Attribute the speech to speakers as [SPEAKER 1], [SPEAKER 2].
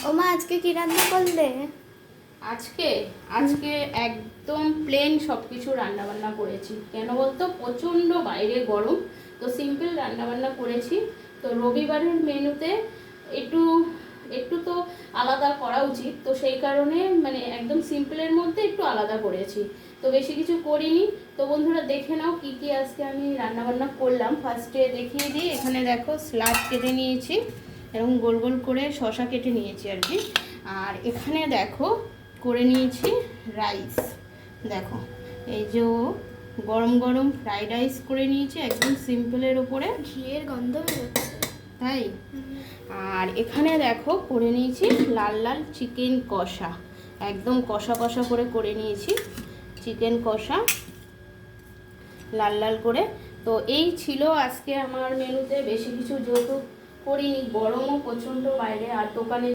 [SPEAKER 1] ওমা আজকে কি রান্না করলে?
[SPEAKER 2] আজকে আজকে একদম প্লেন সব কিছু রান্নাবান্না করেছি। কেন বলতো, প্রচণ্ড বাইরে গরম, তো সিম্পল রান্নাবান্না করেছি। তো রবিবারের মেনুতে একটু একটু তো আলাদা করা উচিত, তো সেই কারণে মানে একদম সিম্পলের মধ্যে একটু আলাদা করেছি। তো বেশি কিছু করিনি। তো বন্ধুরা দেখে নাও কি কি আজকে আমি রান্নাবান্না করলাম। ফার্স্টে দেখিয়ে দিই, এখানে দেখো স্লাদ কেটে নিয়েছি, এরকম গোল গোল করে শশা কেটে নিয়েছি আর কি। আর এখানে দেখো করে নিয়েছি রাইস। দেখো এই যে গরম গরম ফ্রাইড রাইস করে নিয়েছি একদম সিম্পলের ওপরে।
[SPEAKER 1] ঘিয়ের গন্ধ বেরোচ্ছে।
[SPEAKER 2] তাই। আর এখানে দেখো করে নিয়েছি লাল লাল চিকেন কষা, একদম কষা কষা করে নিয়েছি চিকেন কষা লাল লাল করে। তো এই ছিল আজকে আমার মেনুতে, বেশি কিছু যেহেতু করিনি, গরমও প্রচণ্ড বাইরে, আর দোকানে